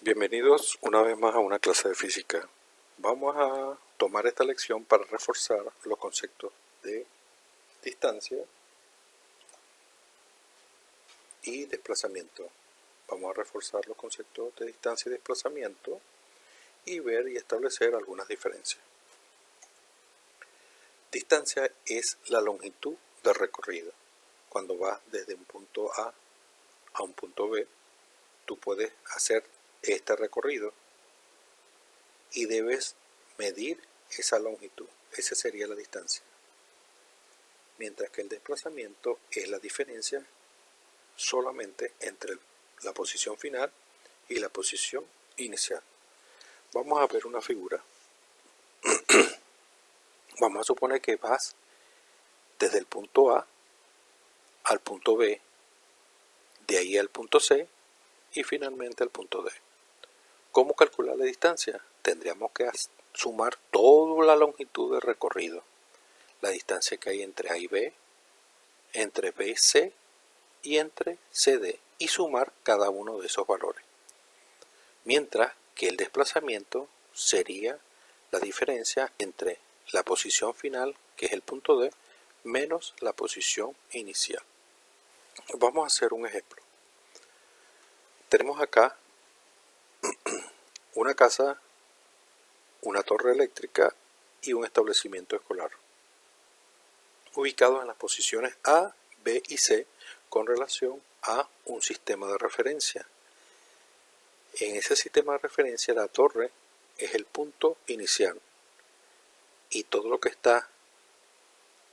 Bienvenidos una vez más a una clase de física. Vamos a tomar esta lección para reforzar los conceptos de distancia y desplazamiento. Vamos a reforzar los conceptos de distancia y desplazamiento y ver y establecer algunas diferencias. Distancia es la longitud de recorrido. Cuando vas desde un punto A a un punto B, tú puedes hacer este recorrido y debes medir esa longitud. Esa sería la distancia. Mientras que el desplazamiento es la diferencia solamente entre la posición final y la posición inicial. Vamos a ver una figura. Vamos a suponer que vas desde el punto A al punto B, de ahí al punto C y finalmente al punto D. ¿Cómo calcular la distancia? Tendríamos que sumar toda la longitud de recorrido, la distancia que hay entre A y B, entre B y C y entre CD, y sumar cada uno de esos valores. Mientras que el desplazamiento sería la diferencia entre la posición final, que es el punto D, menos la posición inicial. Vamos a hacer un ejemplo. Tenemos acá una casa, una torre eléctrica y un establecimiento escolar, ubicados en las posiciones A, B y C con relación a un sistema de referencia. En ese sistema de referencia la torre es el punto inicial y todo lo que está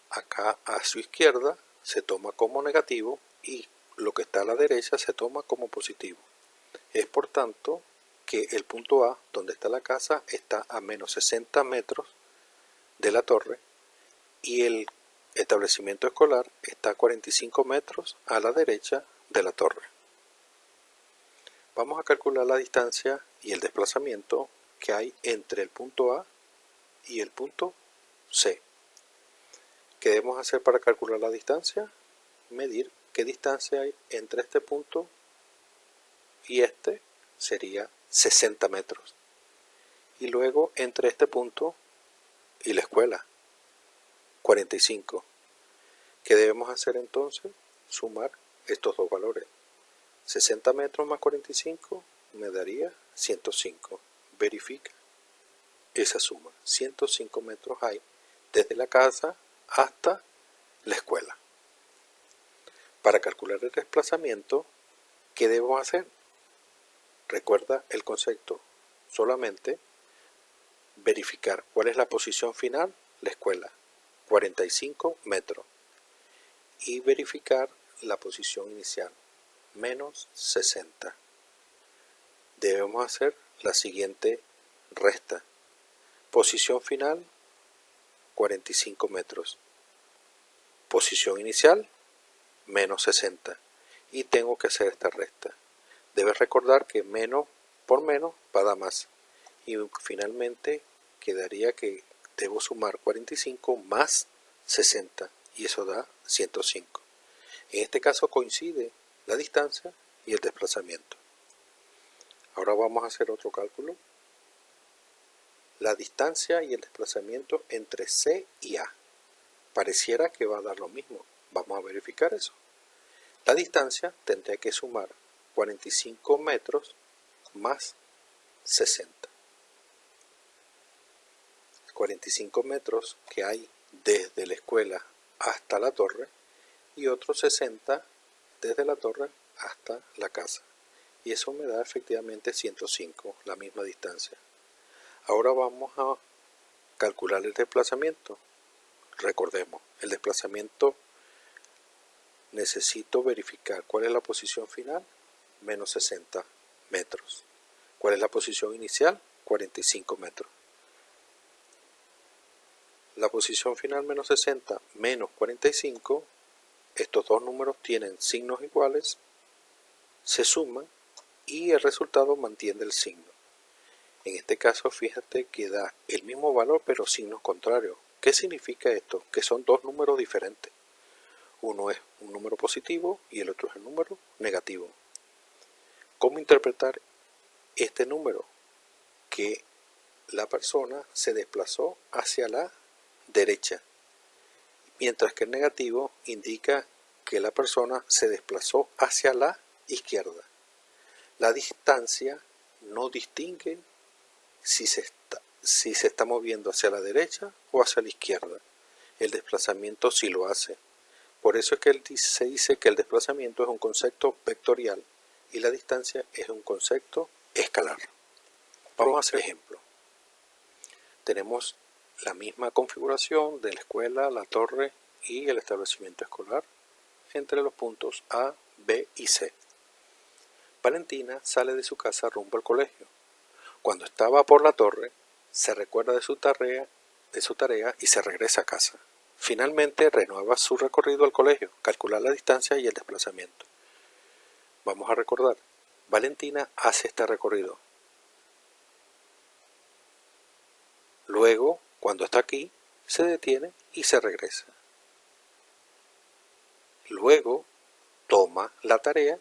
acá a su izquierda se toma como negativo y lo que está a la derecha se toma como positivo. Es por tanto que el punto A, donde está la casa, está a menos 60 metros de la torre y el establecimiento escolar está a 45 metros a la derecha de la torre. Vamos a calcular la distancia y el desplazamiento que hay entre el punto A y el punto C. ¿Qué debemos hacer para calcular la distancia? Medir qué distancia hay entre este punto y este, sería 60 metros. Y luego entre este punto y la escuela, 45. ¿Qué debemos hacer entonces? Sumar estos dos valores. 60 metros más 45 me daría 105. Verifica esa suma. 105 metros hay desde la casa hasta la escuela. Para calcular el desplazamiento, ¿qué debemos hacer? Recuerda el concepto. Solamente verificar cuál es la posición final, la escuela, 45 metros. Y verificar la posición inicial, menos 60. Debemos hacer la siguiente resta. Posición final, 45 metros. Posición inicial, menos 60. Y tengo que hacer esta resta. Debes recordar que menos por menos va a dar más. Y finalmente quedaría que debo sumar 45 más 60. Y eso da 105. En este caso coincide la distancia y el desplazamiento. Ahora vamos a hacer otro cálculo. La distancia y el desplazamiento entre C y A. Pareciera que va a dar lo mismo. Vamos a verificar eso. La distancia tendría que sumar 45 metros más 60. 45 metros que hay desde la escuela hasta la torre y otros 60 desde la torre hasta la casa. Y eso me da efectivamente 105, la misma distancia. Ahora vamos a calcular el desplazamiento. Recordemos, el desplazamiento necesito verificar cuál es la posición final, menos 60 metros. ¿Cuál es la posición inicial? 45 metros. La posición final menos 60 menos 45, estos dos números tienen signos iguales, se suman y el resultado mantiene el signo. En este caso fíjate que da el mismo valor pero signos contrarios. ¿Qué significa esto? Que son dos números diferentes. Uno es un número positivo y el otro es el número negativo. ¿Cómo interpretar este número, que la persona se desplazó hacia la derecha, mientras que el negativo indica que la persona se desplazó hacia la izquierda. La distancia no distingue si se está moviendo hacia la derecha o hacia la izquierda. El desplazamiento sí lo hace. Por eso es que se dice que el desplazamiento es un concepto vectorial y la distancia es un concepto escalar. Vamos a hacer ejemplo. Tenemos la misma configuración de la escuela, la torre y el establecimiento escolar entre los puntos A, B y C. Valentina sale de su casa rumbo al colegio. Cuando estaba por la torre, se recuerda de su tarea y se regresa a casa. Finalmente renueva su recorrido al colegio, calcular la distancia y el desplazamiento. Vamos a recordar, Valentina hace este recorrido. Luego, cuando está aquí, se detiene y se regresa. Luego, toma la tarea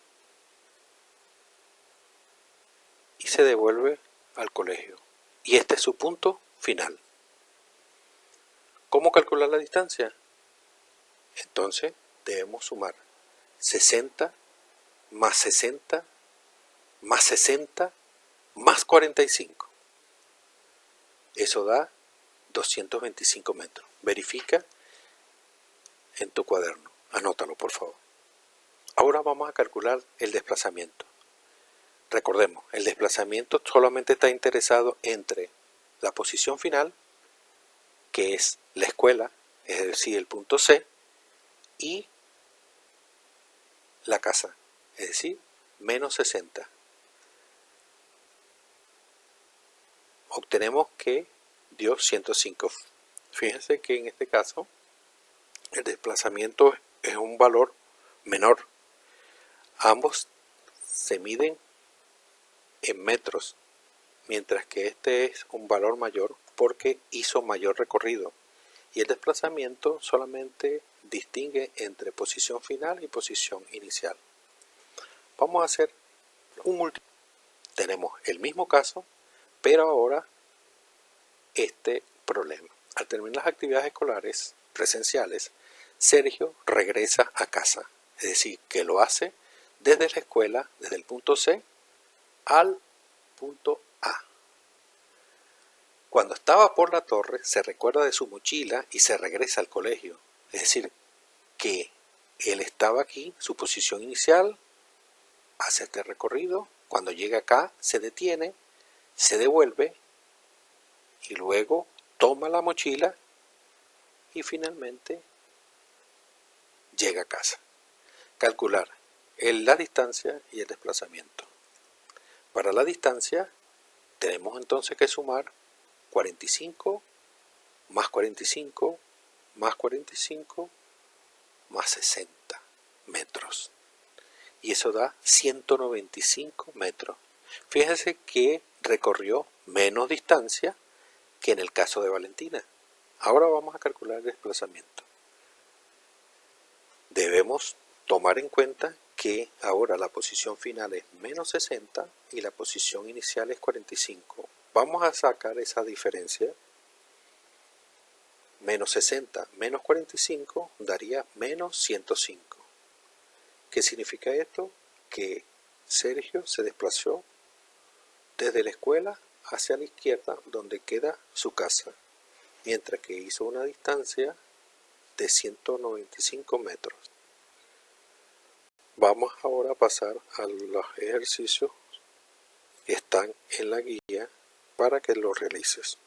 y se devuelve al colegio. Y este es su punto final. ¿Cómo calcular la distancia? Entonces, debemos sumar 60 más 60 más 60 más 45. Eso da 225 metros. Verifica en tu cuaderno. Anótalo, por favor. Ahora vamos a calcular el desplazamiento. Recordemos, el desplazamiento solamente está interesado entre la posición final, que es la escuela, es decir, el punto C, y la casa, es decir, menos 60. Obtenemos que dio 105. Fíjense que en este caso el desplazamiento es un valor menor. Ambos se miden en metros, mientras que este es un valor mayor porque hizo mayor recorrido. Y el desplazamiento solamente distingue entre posición final y posición inicial. Vamos a hacer un último. Tenemos el mismo caso, pero ahora este problema. Al terminar las actividades escolares presenciales, Sergio regresa a casa. Es decir, que lo hace desde la escuela, desde el punto C al punto A. Cuando estaba por la torre, se recuerda de su mochila y se regresa al colegio. Es decir, que él estaba aquí, su posición inicial, hace este recorrido, cuando llega acá se detiene, se devuelve y luego toma la mochila y finalmente llega a casa. Calcular la distancia y el desplazamiento. Para la distancia tenemos entonces que sumar 45 más 45 más 45 más 60 metros. Y eso da 195 metros. Fíjense que recorrió menos distancia que en el caso de Valentina. Ahora vamos a calcular el desplazamiento. Debemos tomar en cuenta que ahora la posición final es menos 60 y la posición inicial es 45. Vamos a sacar esa diferencia. Menos 60 menos 45 daría menos 105. ¿Qué significa esto? Que Sergio se desplazó desde la escuela hacia la izquierda, donde queda su casa, mientras que hizo una distancia de 195 metros. Vamos ahora a pasar a los ejercicios que están en la guía para que los realices.